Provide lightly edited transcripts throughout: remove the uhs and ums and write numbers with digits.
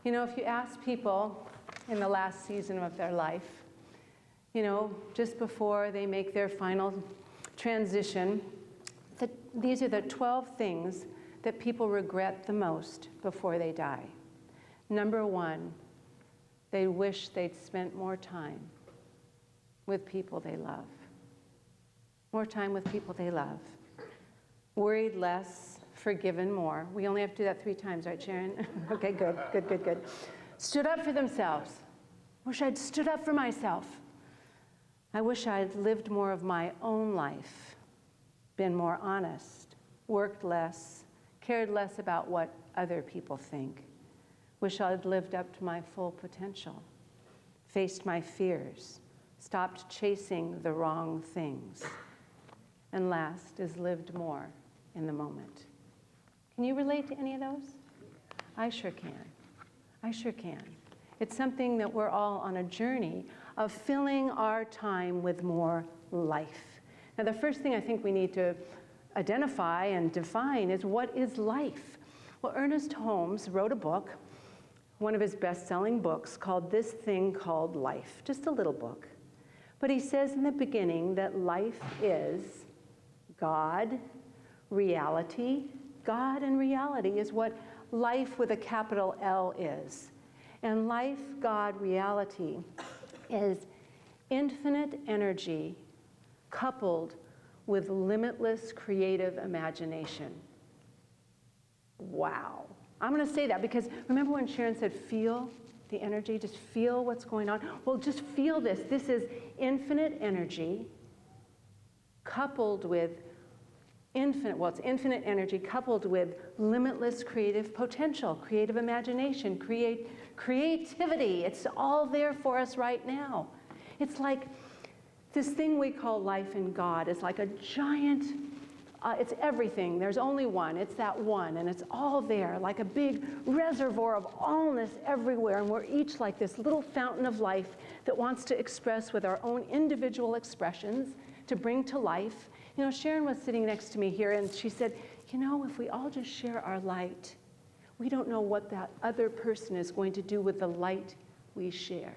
You know, if you ask people in the last season of their life, you know, just before they make their final transition, these are the 12 things that people regret the most before they die. Number 1, they wish they'd spent more time with people they love. More time with people they love. Worried less, forgiven more. We only have to do that 3 times, right, Sharon? Okay, good. Stood up for themselves. Wish I'd stood up for myself. I wish I'd lived more of my own life, been more honest, worked less, cared less about what other people think. Wish I'd lived up to my full potential, faced my fears, stopped chasing the wrong things. And last is lived more in the moment. Can you relate to any of those? I sure can. It's something that we're all on a journey of filling our time with more life. Now, the first thing I think we need to identify and define is, what is life? Well, Ernest Holmes wrote a book, one of his best-selling books, called This Thing Called Life, just a little book. But he says in the beginning that life is God, reality. God and reality is what life with a capital L is. And life, God, reality is infinite energy coupled with limitless creative imagination. Wow. I'm going to say that because remember when Sharon said feel the energy, just feel what's going on? Well, just feel this. This is infinite energy coupled with it's infinite energy coupled with limitless creative potential, creative imagination, creativity. It's all there for us right now. It's like this thing we call life in God is like a giant, it's everything. There's only one. It's that one, and it's all there, like a big reservoir of allness everywhere, and we're each like this little fountain of life that wants to express with our own individual expressions, to bring to life. You know, Sharon was sitting next to me here, and she said, you know, if we all just share our light, we don't know what that other person is going to do with the light we share.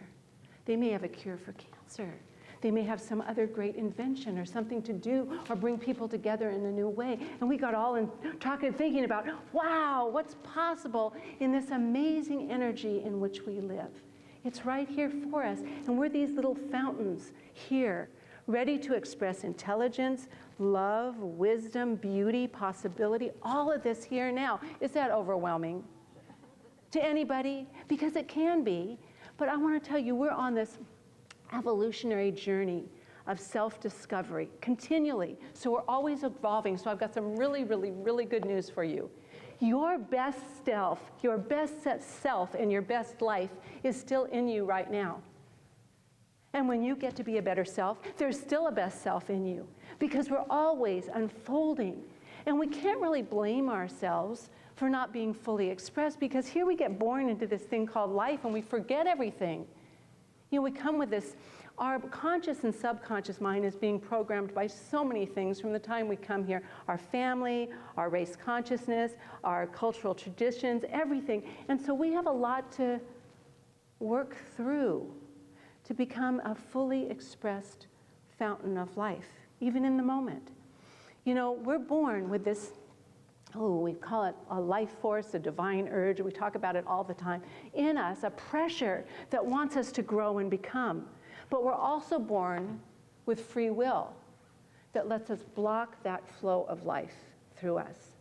They may have a cure for cancer. They may have some other great invention or something to do or bring people together in a new way. And we got all in talking, thinking about, wow, what's possible in this amazing energy in which we live. It's right here for us. And we're these little fountains here, ready to express intelligence, love, wisdom, beauty, possibility, all of this here now. Is that overwhelming to anybody? Because it can be. But I want to tell you, we're on this evolutionary journey of self-discovery continually. So we're always evolving. So I've got some really, really, really good news for you. Your best self, your best self and your best life is still in you right now. And when you get to be a better self, there's still a best self in you, because we're always unfolding. And we can't really blame ourselves for not being fully expressed, because here we get born into this thing called life and we forget everything. You know, we come with this, our conscious and subconscious mind is being programmed by so many things from the time we come here. Our family, our race consciousness, our cultural traditions, everything. And so we have a lot to work through to become a fully expressed fountain of life, even in the moment. You know, we're born with this, we call it a life force, a divine urge. We talk about it all the time. In us, a pressure that wants us to grow and become. But we're also born with free will that lets us block that flow of life through us.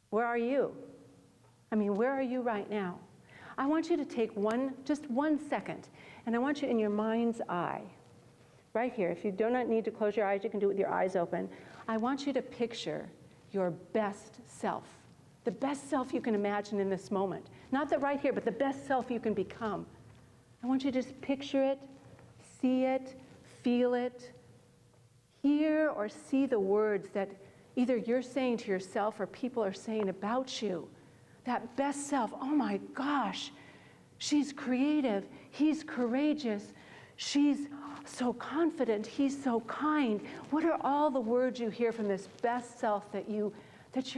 Where are you? I mean, where are you right now? I want you to take just 1 second, and I want you in your mind's eye, right here. If you do not need to close your eyes, you can do it with your eyes open. I want you to picture your best self, the best self you can imagine in this moment. Not that right here, but the best self you can become. I want you to just picture it, see it, feel it, hear or see the words that either you're saying to yourself or people are saying about you. That best self, oh my gosh, she's creative, he's courageous, she's so confident, he's so kind. What are all the words you hear from this best self that you're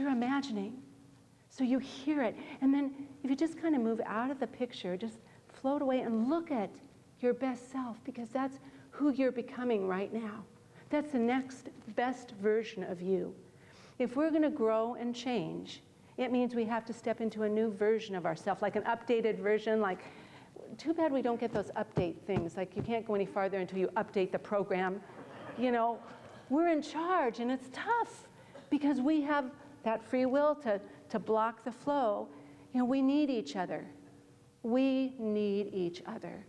imagining? So you hear it. And then if you just kind of move out of the picture, just float away and look at your best self, because that's who you're becoming right now. That's the next best version of you. If we're going to grow and change, it means we have to step into a new version of ourselves, like an updated version. Like, too bad we don't get those update things. Like, you can't go any farther until you update the program. You know, we're in charge, and it's tough because we have that free will to block the flow. You know, we need each other. We need each other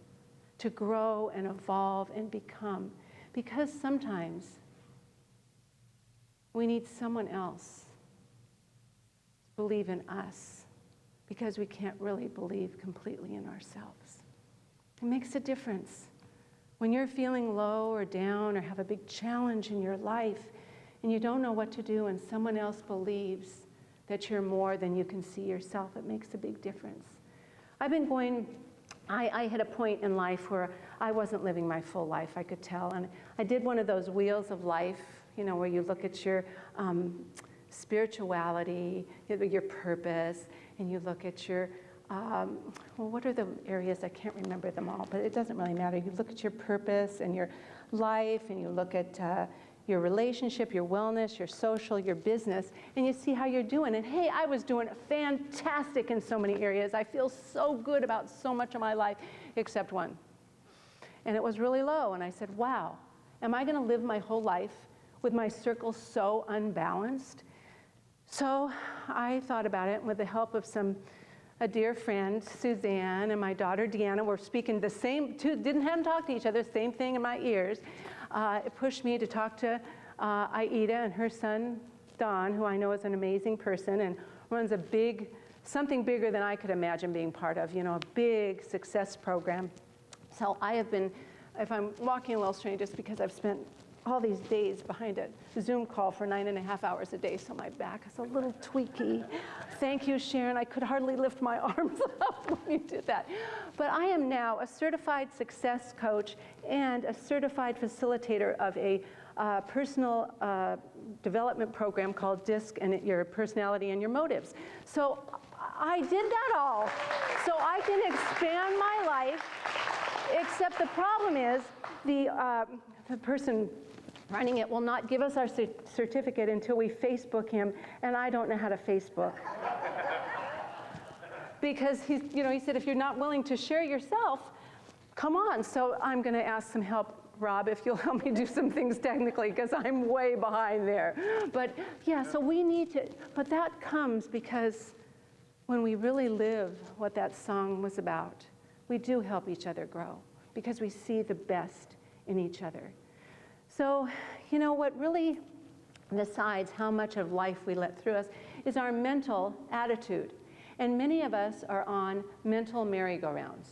to grow and evolve and become. Because sometimes we need someone else to believe in us, because we can't really believe completely in ourselves. It makes a difference. When you're feeling low or down or have a big challenge in your life and you don't know what to do and someone else believes that you're more than you can see yourself, it makes a big difference. I had a point in life where I wasn't living my full life, I could tell. And I did one of those wheels of life, you know, where you look at your spirituality, your purpose, and you look at your, well, what are the areas? I can't remember them all, but it doesn't really matter. You look at your purpose and your life, and you look at your relationship, your wellness, your social, your business, and you see how you're doing. And hey, I was doing fantastic in so many areas. I feel so good about so much of my life, except one. And it was really low, and I said, wow, am I gonna live my whole life with my circle so unbalanced? So I thought about it, and with the help of a dear friend, Suzanne, and my daughter, Deanna, were speaking the same, hadn't talked to each other, same thing in my ears. It pushed me to talk to Aida and her son, Don, who I know is an amazing person and runs something bigger than I could imagine being part of, you know, a big success program. So I have been, if I'm walking a little strange, just because I've spent all these days behind a Zoom call for 9.5 hours a day, so my back is a little tweaky. Thank you, Sharon. I could hardly lift my arms up when you did that. But I am now a certified success coach and a certified facilitator of a personal development program called DISC, and your personality and your motives. So I did that all. So I can expand my life, except the problem is the person running it will not give us our certificate until we Facebook him, and I don't know how to Facebook. Because he said, if you're not willing to share yourself, come on. So I'm going to ask some help, Rob, if you'll help me do some things technically, because I'm way behind there. But yeah, so we need to, but that comes because when we really live what that song was about, we do help each other grow, because we see the best in each other. So, you know, what really decides how much of life we let through us is our mental attitude. And many of us are on mental merry-go-rounds.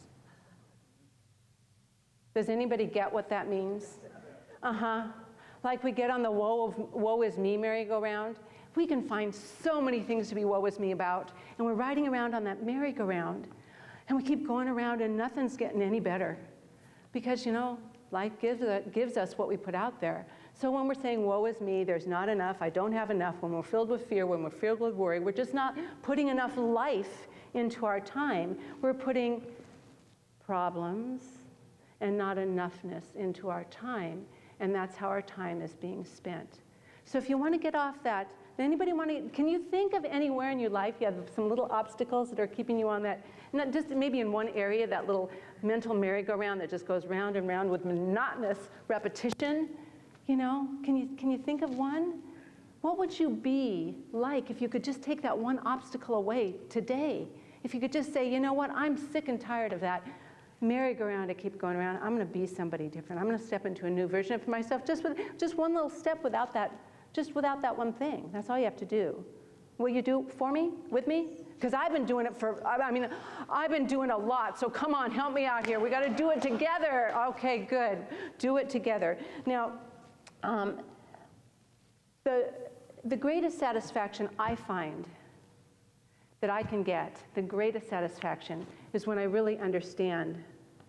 Does anybody get what that means? Like we get on the woe is me merry-go-round. We can find so many things to be woe is me about. And we're riding around on that merry-go-round. And we keep going around and nothing's getting any better. Because, you know, life gives us what we put out there. So when we're saying, woe is me, there's not enough, I don't have enough, when we're filled with fear, when we're filled with worry, we're just not putting enough life into our time. We're putting problems and not enoughness into our time, and that's how our time is being spent. So if you want to get off that, can you think of anywhere in your life you have some little obstacles that are keeping you on that, not just maybe in one area, that little mental merry-go-round that just goes round and round with monotonous repetition? You know, can you think of one? What would you be like if you could just take that one obstacle away today? If you could just say, you know what, I'm sick and tired of that merry-go-round to keep going around. I'm going to be somebody different. I'm going to step into a new version of myself, just one little step without that one thing. That's all you have to do. Will you do it for me, with me? Because I've been doing it I've been doing a lot, so come on, help me out here. We got to do it together. Okay, good. Do it together. Now, the greatest satisfaction I find that I can get, the greatest satisfaction, is when I really understand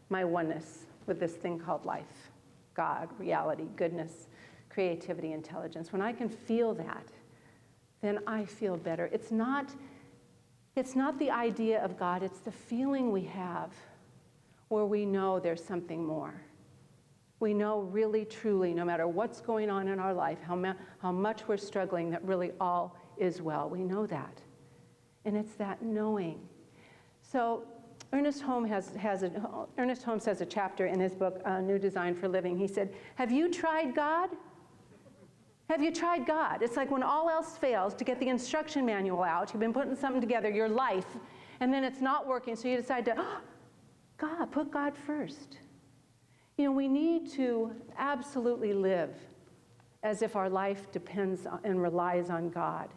my oneness with this thing called life, God, reality, goodness, creativity, intelligence. When I can feel that, then I feel better. It's not It's not the idea of God, it's the feeling we have where we know there's something more. We know really, truly, no matter what's going on in our life, how much we're struggling, that really all is well. We know that. And it's that knowing. So Ernest Holmes has a chapter in his book, New Design for Living. He said, have you tried God? Have you tried God? It's like when all else fails, to get the instruction manual out. You've been putting something together, your life, and then it's not working, so you decide to, put God first. You know, we need to absolutely live as if our life depends on and relies on God,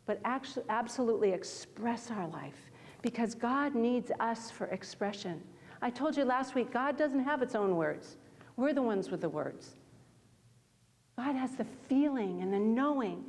but actually absolutely express our life, because God needs us for expression. I told you last week, God doesn't have its own words. We're the ones with the words. God has the feeling and the knowing.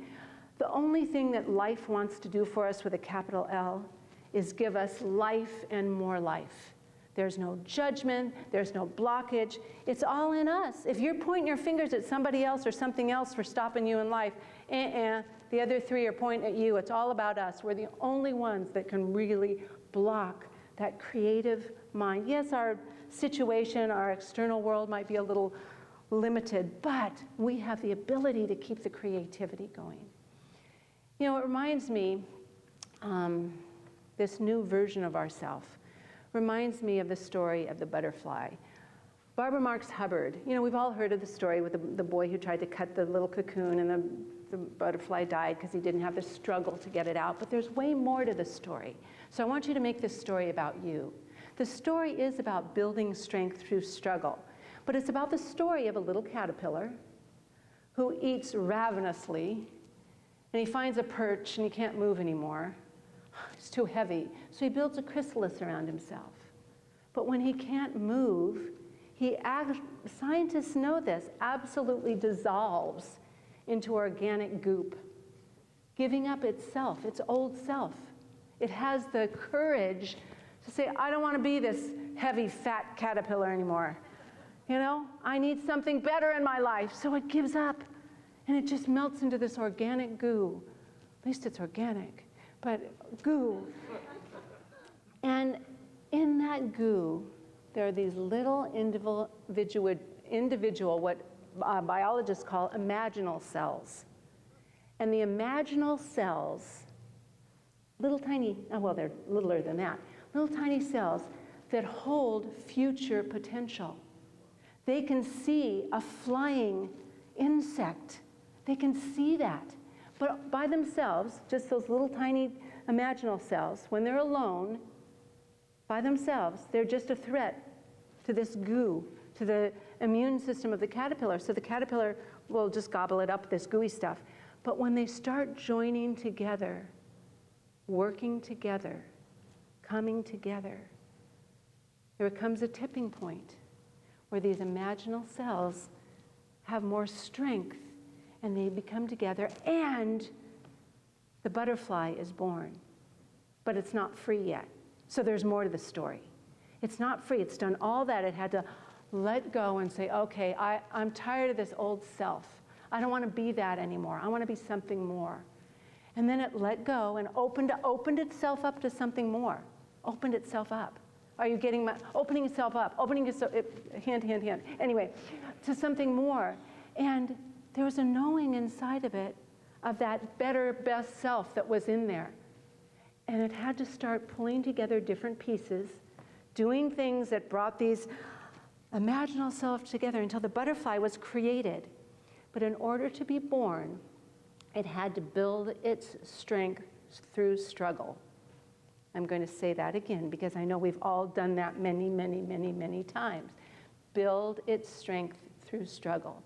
The only thing that life wants to do for us with a capital L is give us life and more life. There's no judgment, there's no blockage. It's all in us. If you're pointing your fingers at somebody else or something else for stopping you in life, the other three are pointing at you. It's all about us. We're the only ones that can really block that creative mind. Yes, our situation, our external world might be a little limited, but we have the ability to keep the creativity going. You know, it reminds me, this new version of ourselves reminds me of the story of the butterfly. Barbara Marx Hubbard, you know, we've all heard of the story with the boy who tried to cut the little cocoon and the butterfly died because he didn't have the struggle to get it out. But there's way more to the story. So I want you to make this story about you. The story is about building strength through struggle. But it's about the story of a little caterpillar who eats ravenously, and he finds a perch and he can't move anymore. It's too heavy. So he builds a chrysalis around himself. But when he can't move, scientists know this, absolutely dissolves into organic goop, giving up itself, its old self. It has the courage to say, I don't want to be this heavy, fat caterpillar anymore. You know, I need something better in my life. So it gives up, and it just melts into this organic goo. At least it's organic, but goo. And in that goo, there are these little individual what biologists call imaginal cells. And the imaginal cells, little tiny, well, they're littler than that, little tiny cells that hold future potential. They can see a flying insect. They can see that. But by themselves, just those little tiny imaginal cells, when they're alone, by themselves, they're just a threat to this goo, to the immune system of the caterpillar. So the caterpillar will just gobble it up, this gooey stuff. But when they start joining together, working together, coming together, there comes a tipping point where these imaginal cells have more strength and they become together, and the butterfly is born. But it's not free yet. So there's more to the story. It's not free. It's done all that. It had to let go and say, okay, I'm tired of this old self. I don't want to be that anymore. I want to be something more. And then it let go and opened itself up to something more. Opened itself up. Are you getting my, opening itself up, opening yourself, hint. Anyway, to something more. And there was a knowing inside of it of that better, best self that was in there. And it had to start pulling together different pieces, doing things that brought these imaginal selves together until the butterfly was created. But in order to be born, it had to build its strength through struggle. I'm going to say that again because I know we've all done that many times. Build its strength through struggle.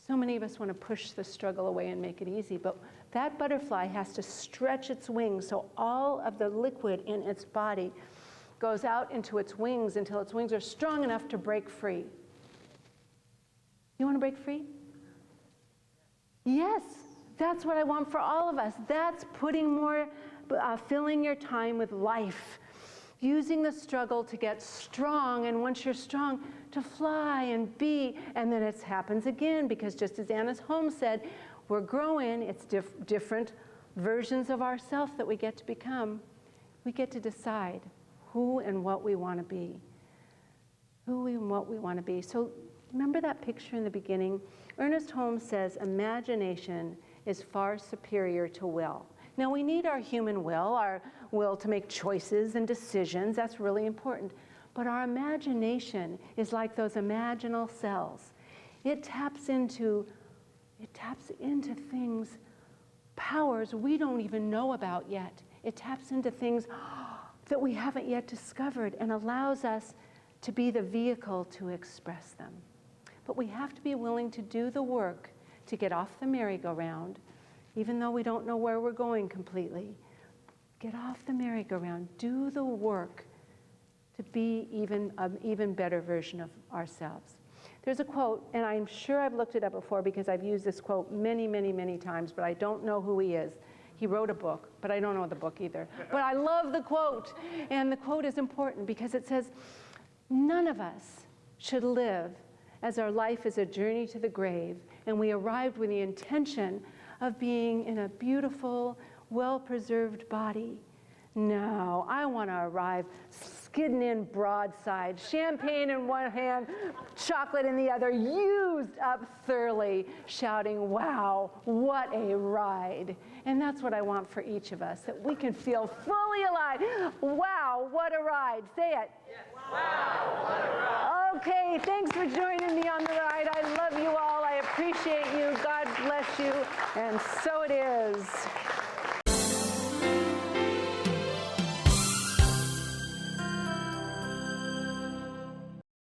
So many of us want to push the struggle away and make it easy, but that butterfly has to stretch its wings so all of the liquid in its body goes out into its wings until its wings are strong enough to break free. You want to break free? Yes, that's what I want for all of us. That's putting more, filling your time with life, using the struggle to get strong, and once you're strong, to fly and be, and then it happens again, because just as Anna's home said, we're growing, it's different versions of ourselves that we get to become. We get to decide who and what we want to be. Who and what we want to be. So remember that picture in the beginning? Ernest Holmes says, imagination is far superior to will. Now we need our human will, our will to make choices and decisions. That's really important. But our imagination is like those imaginal cells. It taps into things, powers we don't even know about yet. It taps into things that we haven't yet discovered and allows us to be the vehicle to express them. But we have to be willing to do the work to get off the merry-go-round, even though we don't know where we're going completely. Get off the merry-go-round, do the work to be an even better version of ourselves. There's a quote, and I'm sure I've looked it up before because I've used this quote many, many, many times, but I don't know who he is. He wrote a book, but I don't know the book either. But I love the quote, and the quote is important because it says, none of us should live as our life is a journey to the grave, and we arrived with the intention of being in a beautiful, well-preserved body. No, I want to arrive skidding in broadside, champagne in one hand, chocolate in the other, used up thoroughly, shouting, wow, what a ride. And that's what I want for each of us, that we can feel fully alive. Wow, what a ride. Say it. Yes. Wow, what a ride. Okay, thanks for joining me on the ride. I love you all. I appreciate you. God bless you. And so it is.